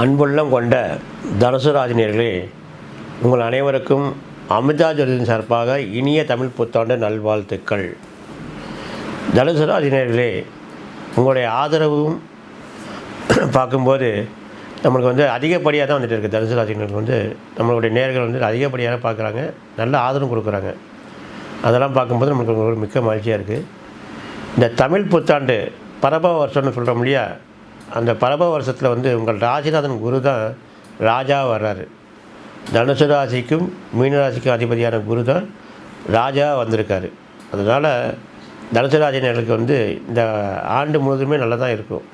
அன்புள்ளம் கொண்ட தனுசு ராசி நேயர்களே, உங்கள் அனைவருக்கும் அமிர்தா ஜோதிடத்தின் சார்பாக இனிய தமிழ் புத்தாண்டு நல்வாழ்த்துக்கள். தனுசு ராசி நேயர்களே, உங்களுடைய ஆதரவும் பார்க்கும்போது நம்மளுக்கு அதிகப்படியாக தான் வந்துட்டு இருக்குது. தனுசு ராசினருக்கு நம்மளுடைய நேயர்கள் அதிகப்படியாக பார்க்குறாங்க, நல்ல ஆதரவும் கொடுக்குறாங்க. அதெல்லாம் பார்க்கும்போது நம்மளுக்கு ஒரு மிக்க மகிழ்ச்சியாக இருக்குது. இந்த தமிழ் புத்தாண்டு பரப வருஷம்னு சொல்கிறோம் இல்லையா, அந்த பரப வருஷத்தில் உங்கள் ராசிநாதன் குரு தான் ராஜாவாக வர்றாரு. தனுசு ராசிக்கும் மீன ராசிக்கும் அதிபதியான குரு தான் ராஜா வந்திருக்காரு. அதனால் தனுசு ராசினர்களுக்கு இந்த ஆண்டு முழுவதுமே நல்லா தான் இருக்கும்.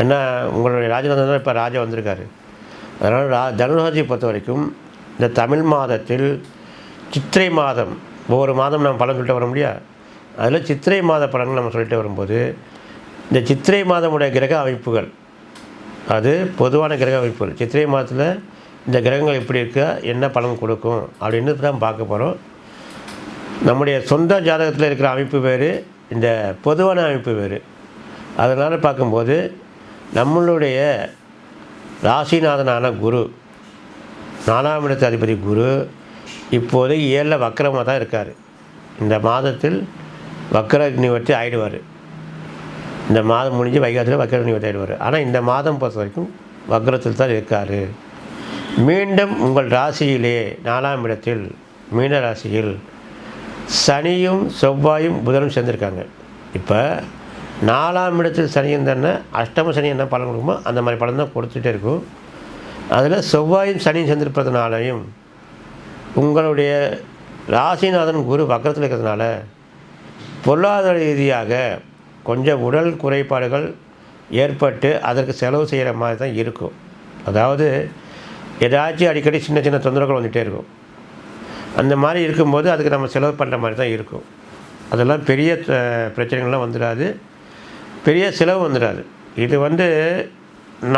ஏன்னா உங்களுடைய ராஜநாதன் தான் இப்போ ராஜா வந்திருக்காரு. அதனால் தனுசு ராசியை பொறுத்த வரைக்கும் இந்த தமிழ் மாதத்தில் சித்திரை மாதம், ஒவ்வொரு மாதம் நம்ம பலன் சொல்லிட்டு வர முடியாது. அதில் சித்திரை மாத பலன்கள் நம்ம சொல்லிட்டு வரும்போது இந்த சித்திரை மாதமுடைய கிரக அமைப்புகள், அது பொதுவான கிரக அமைப்புகள், சித்திரை மாதத்தில் இந்த கிரகங்கள் எப்படி இருக்கா, என்ன பலன் கொடுக்கும் அப்படின்னு தான் பார்க்க போகிறோம். நம்முடைய சொந்த ஜாதகத்தில் இருக்கிற அமைப்பு வேறு, இந்த பொதுவான அமைப்பு வேறு. அதனால் பார்க்கும்போது நம்மளுடைய ராசிநாதனான குரு, 4ஆம் இடத்து அதிபதி குரு இப்போது 7 வக்கரமாக தான் இருக்கார். இந்த மாதத்தில் வக்கர நிவர்த்தி ஆகிடுவார். இந்த மாதம் முடிஞ்சு வைகாசியில் வக்கர நிவர்த்தி ஆகிடுவார். ஆனால் இந்த மாதம் பொறுத்த வரைக்கும் வக்கரத்தில் தான் இருக்கார். மீண்டும் உங்கள் ராசியிலே 4ஆம் இடத்தில் மீன ராசியில் சனியும் செவ்வாயும் புதனும் சேர்ந்துருக்காங்க. இப்போ 4ஆம் இடத்தில் சனி இருந்தால் அஷ்டம சனி என்ன பலன் கொடுக்குமோ அந்த மாதிரி பலன் தான் கொடுத்துட்டே இருக்கும். அதில் செவ்வாயும் சனியும் சேர்ந்திருப்பதுனாலையும் உங்களுடைய ராசிநாதன் குரு வக்கரத்தில் இருக்கிறதுனால பொருளாதார ரீதியாக கொஞ்சம் உடல் குறைபாடுகள் ஏற்பட்டு அதற்கு செலவு செய்கிற மாதிரி தான் இருக்கும். அதாவது ஏதாச்சும் அடிக்கடி சின்ன சின்ன தொந்தரவுகள் வந்துகிட்டே இருக்கும். அந்த மாதிரி இருக்கும்போது அதுக்கு நம்ம செலவு பண்ணுற மாதிரி தான் இருக்கும். அதெல்லாம் பெரிய பிரச்சனைகள்லாம் வந்துடாது, பெரிய செலவு வந்துடாது. இது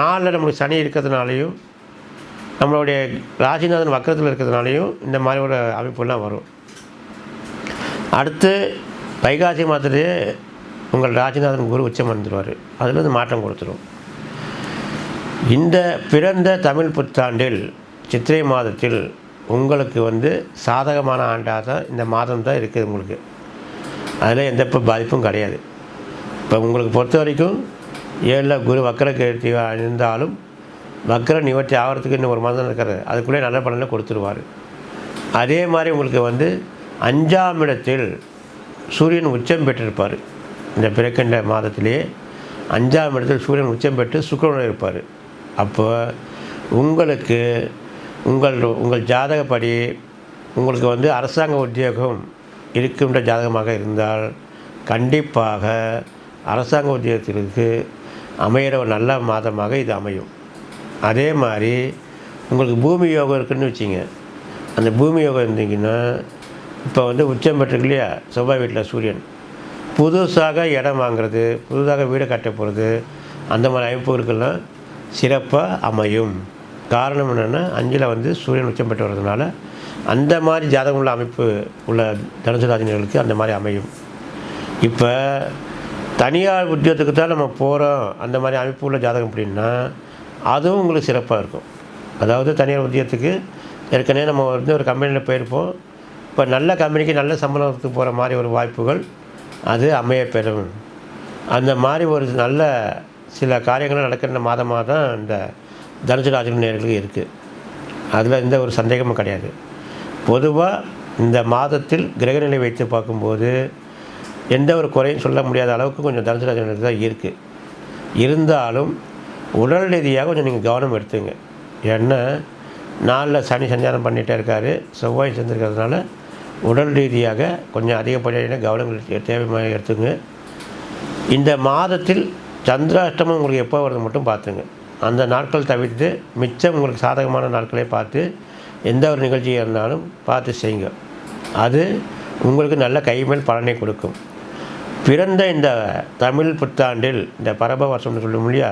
நாளில் நம்மளுக்கு சனி இருக்கிறதுனாலையும் நம்மளுடைய ராசிநாதன் வக்கரத்தில் இருக்கிறதுனாலையும் இந்த மாதிரி ஒரு அமைப்புலாம் வரும். அடுத்து வைகாசி மாதத்திலேயே உங்கள் ராசிநாதன் குரு உச்சம் வந்துடுவார். அதில் மாற்றம் கொடுத்துரும். இந்த பிறந்த தமிழ் புத்தாண்டில் சித்திரை மாதத்தில் உங்களுக்கு சாதகமான ஆண்டாக தான் இந்த மாதம் தான் இருக்குது. உங்களுக்கு அதில் எந்த பாதிப்பும் கிடையாது. இப்போ உங்களுக்கு பொறுத்த வரைக்கும் 7 குரு வக்கர கீர்த்தி இருந்தாலும் வக்கர நிவர்த்தி ஆகிறதுக்கு இன்னும் ஒரு மாதம் இருக்கிறது. அதுக்குள்ளே நல்ல பலனை கொடுத்துருவார். அதே மாதிரி உங்களுக்கு 5ஆம் இடத்தில் சூரியன் உச்சம் பெற்றிருப்பார். இந்த பிறக்கின்ற மாதத்திலே 5ஆம் இடத்தில் சூரியன் உச்சம் பெற்று சுக்கிரனுடன் இருப்பார். அப்போ உங்களுக்கு உங்கள் ஜாதகப்படி உங்களுக்கு அரசாங்க உத்தியோகம் இருக்கின்ற ஜாதகமாக இருந்தால் கண்டிப்பாக அரசாங்க உத்தியோகத்திற்கு அமைகிற ஒரு நல்ல மாதமாக இது அமையும். அதே மாதிரி உங்களுக்கு பூமி யோகம் இருக்குதுன்னு வச்சிங்க. அந்த பூமி யோகம் இருந்தீங்கன்னா இப்போ உச்சம் பெற்றிருக்கு இல்லையா, செவ்வாய் வீட்டில் சூரியன், புதுசாக இடம் வாங்கிறது, புதுசாக வீடு கட்ட போகிறது, அந்த மாதிரி அமைப்புகளுக்கெல்லாம் சிறப்பாக அமையும். காரணம் என்னென்னா 5ல் சூரியன் உச்சம் பெற்று வர்றதுனால அந்த மாதிரி ஜாதகம் உள்ள அமைப்பு உள்ள தனுசு ராசினர்களுக்கு அந்த மாதிரி அமையும். இப்போ தனியார் உத்தியோகத்துக்கு தான் நம்ம போகிறோம், அந்த மாதிரி அமைப்பு உள்ள ஜாதகம் அப்படின்னா அதுவும் உங்களுக்கு சிறப்பாக இருக்கும். அதாவது தனியார் உத்தியோகத்துக்கு ஏற்கனவே நம்ம ஒரு கம்பெனியில் போயிருப்போம், இப்போ நல்ல கம்பெனிக்கு நல்ல சம்பளத்துக்கு போகிற மாதிரி ஒரு வாய்ப்புகள் அது அமையப்பெறும். அந்த மாதிரி ஒரு நல்ல சில காரியங்கள் நடக்கிற மாதமாக தான் இந்த தனுசு ராசி நேயர்களுக்கு இருக்குது. அதில் எந்த ஒரு சந்தேகமும் கிடையாது. பொதுவாக இந்த மாதத்தில் கிரகநிலை வைத்து பார்க்கும்போது எந்த ஒரு குறையும் சொல்ல முடியாத அளவுக்கு கொஞ்சம் தனுசு ராசி நேயர்களுக்கு தான் இருக்குது. இருந்தாலும் உடல் ரீதியாக கொஞ்சம் நீங்கள் கவனம் எடுத்துங்க. ஏன்னா 4ல் சனி சஞ்சாரம் பண்ணிகிட்டே இருக்கார், செவ்வாய் சேர்ந்துருக்கிறதுனால உடல் ரீதியாக கொஞ்சம் அதிகப்படியான கவனங்கள் தேவையாக எடுத்துங்க. இந்த மாதத்தில் சந்திராஷ்டமம் உங்களுக்கு எப்போ வருது மட்டும் பார்த்துங்க. அந்த நாட்கள் தவிர்த்து மிச்சம் உங்களுக்கு சாதகமான நாட்களே பார்த்து எந்த ஒரு நிகழ்ச்சியாக இருந்தாலும் பார்த்து செய்யுங்க. அது உங்களுக்கு நல்ல கைமேல் பலனை கொடுக்கும். பிறந்த இந்த தமிழ் புத்தாண்டில் இந்த பரப வருஷம்னு சொல்ல முடியா,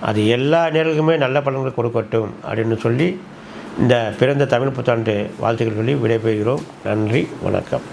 அது எல்லா நேர்களுக்குமே நல்ல பலன்களை கொடுக்கட்டும் அப்படின்னு சொல்லி இந்த பிறந்த தமிழ் புத்தாண்டு வாழ்த்துக்கள் சொல்லி விடைபெறுகிறோம். நன்றி, வணக்கம்.